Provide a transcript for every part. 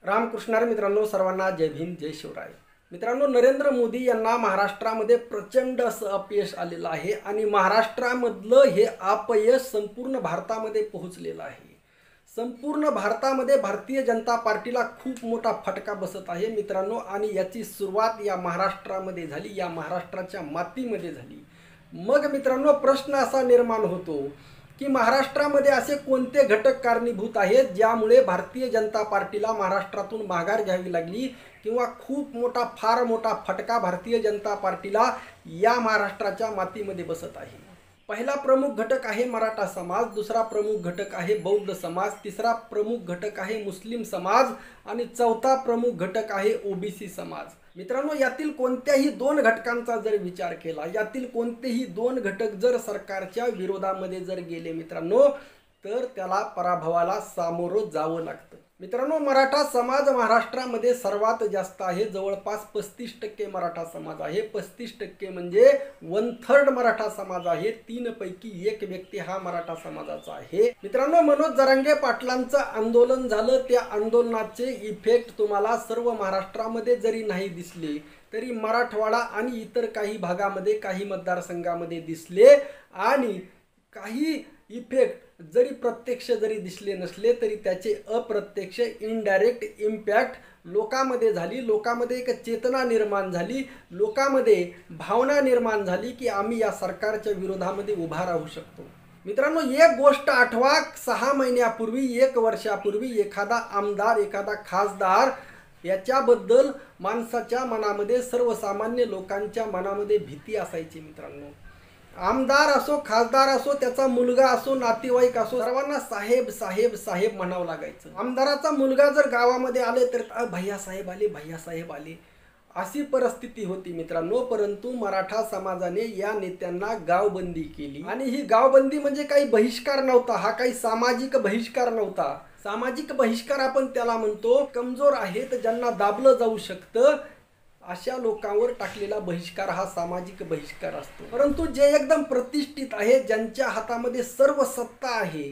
रामकृष्णार मित्रांनो, सर्वांना जय भीम जय शिवराय। मित्रांनो, नरेंद्र मोदी यांना महाराष्ट्रामध्ये प्रचंड असं अपयश आलेलं आहे आणि महाराष्ट्रामधलं हे अपयश संपूर्ण भारतामध्ये पोहोचलेलं आहे। संपूर्ण भारतामध्ये भारतीय जनता पार्टीला खूप मोठा फटका बसत आहे मित्रांनो, आणि याची सुरुवात या महाराष्ट्रामध्ये झाली, या महाराष्ट्राच्या मातीमध्ये झाली। मग मित्रांनो, प्रश्न असा निर्माण होतो की महाराष्ट्रामध्ये असे कोणते घटक कारणीभूत आहेत ज्यामुळे भारतीय जनता पार्टीला महाराष्ट्रातून माघार घ्यावी लागली, किंवा खूप मोठा फार मोठा फटका भारतीय जनता पार्टीला या महाराष्ट्राच्या मातीमध्ये बसत आहे। पहिला प्रमुख घटक आहे मराठा समाज, दुसरा प्रमुख घटक आहे बौद्ध समाज, तिसरा प्रमुख घटक आहे मुस्लिम समाज आणि चौथा प्रमुख घटक आहे ओबीसी समाज। मित्रांनो, यातील कोणत्याही दोन घटकांचा जर विचार केला, यातील कोणतेही दोन घटक जर सरकारच्या विरोधामध्ये जर गेले मित्रांनो, तर त्याला पराभवाला सामोरं जावं लागतं। मित्रांनो, मराठा समाज महाराष्ट्रामध्ये सर्वात जास्त आहे, जवळपास 35% मराठा समाज आहे। 35% म्हणजे 1/3 मराठा समाज आहे। 3 पैकी 1 व्यक्ती हा मराठा समाजाचा आहे। मित्रांनो, मनोज जरांगे पाटलांचं आंदोलन झालं, त्या आंदोलनाचे इफेक्ट तुम्हाला सर्व महाराष्ट्रामध्ये जरी नाही दिसले तरी मराठवाडा आणि इतर काही भागामध्ये, काही मतदारसंघामध्ये दिसले, आणि काही इफेक्ट जरी प्रत्यक्ष जरी दिसले नसले तरी त्याचे अप्रत्यक्ष इनडायरेक्ट इम्पॅक्ट लोकांमध्ये झाली। लोकांमध्ये एक चेतना निर्माण झाली, लोकांमध्ये भावना निर्माण झाली की आम्ही या सरकारच्या विरोधामध्ये उभा राहू शकतो। मित्रांनो, एक गोष्ट आठवा, 6 महिन्यापूर्वी, 1 वर्षापूर्वी एखादा आमदार, एखादा खासदार याच्याबद्दल माणसाच्या मनामध्ये, सर्वसामान्य लोकांच्या मनामध्ये भीती असायची। मित्रांनो, आमदार असो, खासदार असो, त्याचा मुलगा असो, नातेवाईक असो, सर्वांना साहेब साहेब साहेब म्हणावं लागायचं। आमदाराचा मुलगा जर गावामध्ये आले तर भैया साहेब आले, भैया साहेब आले, अशी परिस्थिती होती मित्रांनो। परंतु मराठा समाजाने या नेत्यांना गावबंदी केली, आणि ही गावबंदी म्हणजे काही बहिष्कार नव्हता, हा काही सामाजिक बहिष्कार नव्हता। सामाजिक बहिष्कार आपण त्याला म्हणतो, कमजोर आहेत, ज्यांना दाबलं जाऊ शकतं अशा लोकांवर टाकलेला बहिष्कार हा सामाजिक बहिष्कार असतो। परंतु जे एकदम प्रतिष्ठित आहे, ज्यांच्या हातामध्ये सर्व सत्ता आहे,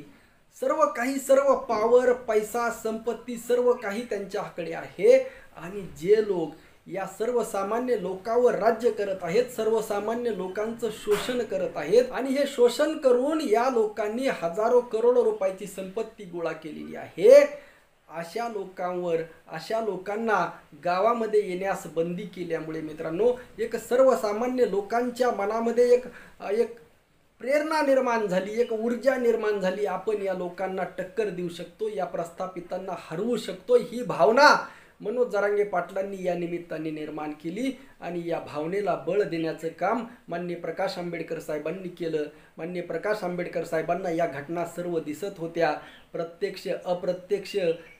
सर्व काही, सर्व पावर, पैसा, संपत्ती, सर्व काही त्यांच्याकडे आहे, आणि जे लोक या सर्वसामान्य लोकांवर राज्य करत आहेत, सर्वसामान्य लोकांचं शोषण करत आहेत, आणि हे शोषण करून या लोकांनी हजारो करोडो रुपयाची संपत्ती गोळा केलेली आहे, अशा लोकांवर, अशा लोकांना गावामध्ये येण्यास बंदी केल्यामुळे मित्रांनो, एक सर्वसामान्य लोकांच्या मनामध्ये एक प्रेरणा निर्माण झाली, एक ऊर्जा निर्माण झाली, आपण या लोकांना टक्कर देऊ शकतो, या प्रस्थापितांना हरवू शकतो, ही भावना मनोज जरांगे पाटलांनी या निमित्ताने निर्माण केली, आणि या भावनेला बळ देण्याचं काम माननीय प्रकाश आंबेडकर साहेबांनी केलं। माननीय प्रकाश आंबेडकर साहेबांना या घटना सर्व दिसत होत्या, प्रत्यक्ष अप्रत्यक्ष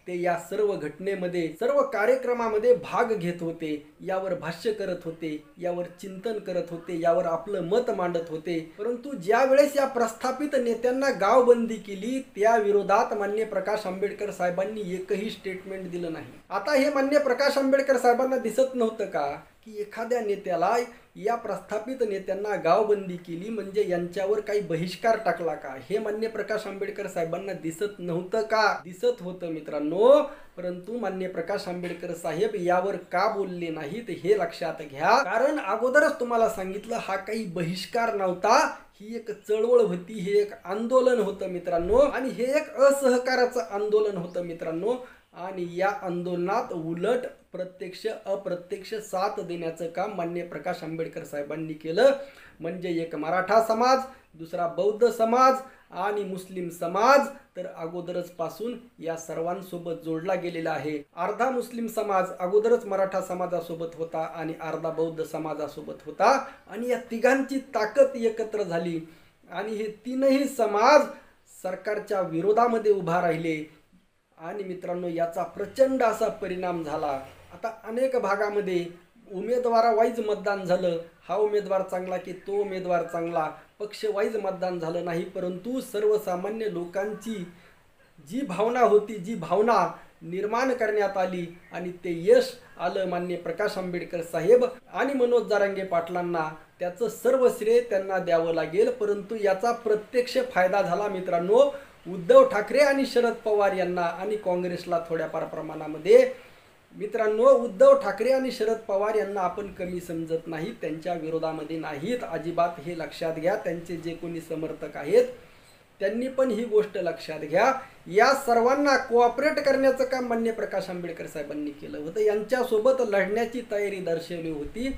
ते या सर्व घटनेमध्ये, सर्व कार्यक्रमामध्ये भाग घेत होते, यावर भाष्य करत होते, यावर चिंतन करत होते, यावर आपलं मत मांडत होते। परंतु ज्या वेळेस या प्रस्थापित नेत्यांना गावबंदी केली, त्या विरोधात माननीय प्रकाश आंबेडकर साहेबांनी एकही स्टेटमेंट दिलं नाही। आता हे माननीय प्रकाश आंबेडकर साहेबांना दिसत नव्हतं का की एखाद्या नेत्याला, या प्रस्थापित नेत्यांना गावबंदी केली म्हणजे यांच्यावर काही बहिष्कार टाकला का, हे माननीय प्रकाश आंबेडकर साहेबांना दिसत नव्हतं का? दिसत होतं मित्रांनो, परंतु माननीय प्रकाश आंबेडकर साहेब यावर का बोलले नाहीत हे लक्षात घ्या। कारण अगोदरच तुम्हाला सांगितलं, हा काही बहिष्कार नव्हता, ही एक चळवळ होती, हे एक आंदोलन होतं मित्रांनो, आणि हे एक असहकाराचं आंदोलन होतं मित्रांनो। आणि या आंदोलनात उलट प्रत्यक्ष अप्रत्यक्ष साथ देण्याचं काम माननीय प्रकाश आंबेडकर साहेबांनी केलं। म्हणजे एक मराठा समाज, दुसरा बौद्ध समाज आणि मुस्लिम समाज तर अगोदरच पासून या सर्वांसोबत जोडला गेलेला आहे। अर्धा मुस्लिम समाज अगोदरच मराठा समाजासोबत होता आणि अर्धा बौद्ध समाजासोबत होता, आणि या तिघांची ताकद एकत्र झाली, आणि हे तीनही समाज सरकारच्या विरोधामध्ये उभा राहिले, आणि मित्रांनो याचा प्रचंड असा परिणाम झाला। आता अनेक भागामध्ये उमेदवारावाईज मतदान झालं, हा उमेदवार चांगला की तो उमेदवार चांगला, पक्ष वाईज मतदान झालं नाही, परंतु सर्वसामान्य लोकांची जी भावना होती, जी भावना निर्माण करण्यात आली, आणि ते यश आलं माननीय प्रकाश आंबेडकर साहेब आणि मनोज जरांगे पाटलांना, त्याचं सर्व श्रेय त्यांना द्यावं लागेल। परंतु याचा प्रत्यक्ष फायदा झाला मित्रांनो उद्धव ठाकरे आणि शरद पवार यांना आणि काँग्रेसला थोड्याफार प्रमाणामध्ये मित्रांनो, उद्धव ठाकरे आणि शरद पवार यांना आपण कमी समजत नाही, त्यांच्या विरोधामध्ये नाहीत अजिबात, हे लक्षात घ्या. त्यांचे जे कोणी समर्थक आहेत त्यांनी पण ही गोष्ट लक्षात घ्या. या सर्वांना कोऑपरेट करण्याचं काम माननीय प्रकाश आंबेडकर साहेबांनी केलं होतं, यांच्यासोबत लढण्याची तयारी दर्शवली होती.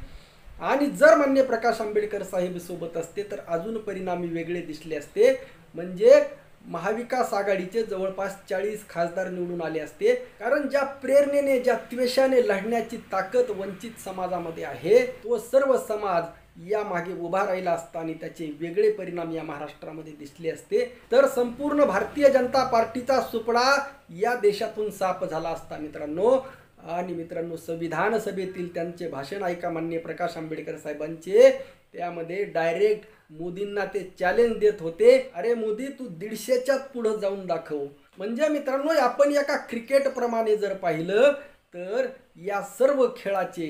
आणि जर माननीय प्रकाश आंबेडकर साहेब सोबत असते तर अजून परिणामी वेगळे दिसले असते. म्हणजे महाविकास आघाडीचे जवळपास 40 खासदार निवडून आले असते. कारण ज्या प्रेरणेने, ज्या त्वेषाने लढण्याची ताकद वंचित समाजामध्ये आहे, तो सर्व समाज या मागे उभा राहिला असता आणि त्याचे वेगळे परिणाम या महाराष्ट्रामध्ये दिसले असते. तर संपूर्ण भारतीय जनता पार्टीचा सुपडा या देशातून साफ झाला असता मित्रांनो. आणि मित्रांनो, संविधान सभेतील त्यांचे भाषण ऐका माननीय प्रकाश आंबेडकर साहेबांचे. त्यामध्ये डायरेक्ट मोदींना ते चॅलेंज देत होते, अरे मोदी तू 150च्या पुढे जाऊन दाखव. म्हणजे मित्रांनो, आपण एका क्रिकेट प्रमाणे जर पाहिलं तर या सर्व खेळाचे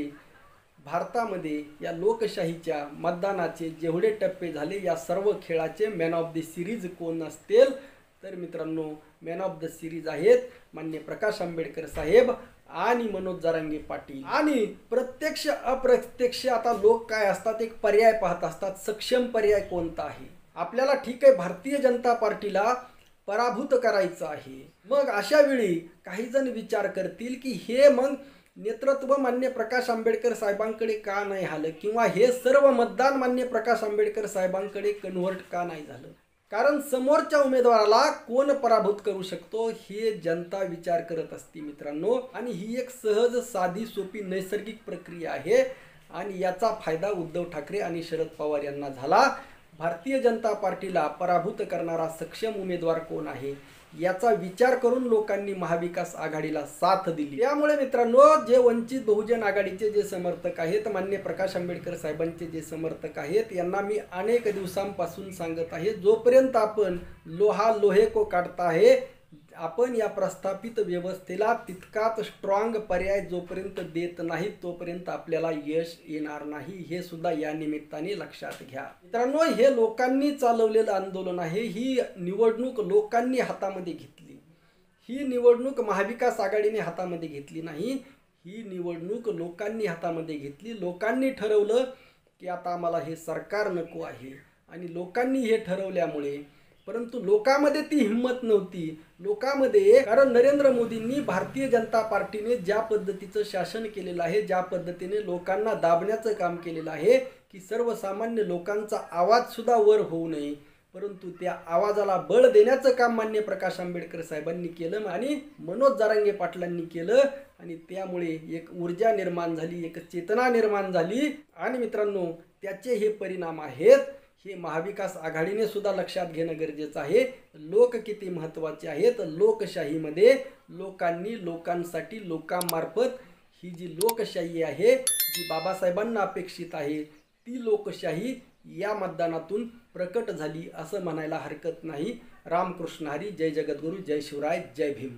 भारतामध्ये या लोकशाहीच्या मतदानाचे जेवढे टप्पे झाले, या सर्व खेळाचे मॅन ऑफ द सिरीज कोण असतील तर मित्रांनो, मॅन ऑफ द सिरीज आहेत माननीय प्रकाश आंबेडकर साहेब आणि मनोज जरांगे पाटील. आणि प्रत्यक्ष अप्रत्यक्ष आता लोक काय असतात, एक पर्याय पाहत असतात, सक्षम पर्याय कोणता आहे. आपल्याला ठीक आहे, भारतीय जनता पार्टीला पराभूत करायचं आहे. मग अशा वेळी काही जण विचार करतील की हे मग नेतृत्व मान्य प्रकाश आंबेडकर साहेबांकडे का नाही आलं, किंवा हे सर्व मतदान मान्य प्रकाश आंबेडकर साहेबांकडे कन्व्हर्ट का नाही झालं. कारण समोरच्या उमेदवाराला कोण पराभूत करू शकतो हे जनता विचार करत असते मित्रांनो. आणि ही एक सहज, साधी, सोपी, नैसर्गिक प्रक्रिया आहे. आणि याचा फायदा उद्धव ठाकरे आणि शरद पवार यांना झाला. भारतीय जनता पार्टीला पराभूत करणारा सक्षम उमेदवार कोण आहे याचा विचार करून लोकांनी महाविकास आघाडीला साथ दिली. त्यामुळे मित्रांनो, जे वंचित बहुजन आघाडीचे जे समर्थक आहेत, माननीय प्रकाश आंबेडकर साहेबांचे जे समर्थक आहेत, यांना मी अनेक दिवसांपासून सांगत आहे, जोपर्यंत आपण लोहा लोहे को काटता है, आपण या प्रस्थापित व्यवस्थेला तितकाच स्ट्रॉंग पर्याय जोपर्यंत देत नाही तोपर्यंत आपल्याला यश येणार नाही. हे सुद्धा या निमित्ताने लक्षात घ्या मित्रांनो. हे लोकांनी चालवलेलं आंदोलन आहे. ही निवडणूक लोकांनी हातामध्ये घेतली. ही निवडणूक महाविकास आघाडीने हातामध्ये घेतली नाही. ही निवडणूक लोकांनी हातामध्ये घेतली. लोकांनी ठरवलं की आता आम्हाला हे सरकार नको आहे. आणि लोकांनी हे ठरवल्यामुळे, परंतु लोकांमध्ये ती हिंमत नव्हती लोकांमध्ये. कारण नरेंद्र मोदींनी, भारतीय जनता पार्टीने ज्या पद्धतीचं शासन केलेलं आहे, ज्या पद्धतीने लोकांना दाबण्याचं काम केलेलं आहे की सर्वसामान्य लोकांचा आवाज सुद्धा वर होऊ नये, परंतु त्या आवाजाला बळ देण्याचं काम माननीय प्रकाश आंबेडकर साहेबांनी केलं आणि मनोज जरांगे पाटलांनी केलं. आणि त्यामुळे एक ऊर्जा निर्माण झाली, एक चेतना निर्माण झाली. आणि मित्रांनो, त्याचे हे परिणाम आहेत. हे महाविकास आघाडीने सुद्धा लक्षात घेणं गरजेचं आहे. लोक किती महत्त्वाचे आहेत. लोकशाहीमध्ये लोकांनी, लोकांसाठी, लोकांमार्फत ही जी लोकशाही आहे, जी बाबासाहेबांना अपेक्षित आहे, ती लोकशाही या मतदानातून प्रकट झाली असं म्हणायला हरकत नाही. रामकृष्ण हरी. जय जगद्गुरू. जय शिवराय. जय भीम.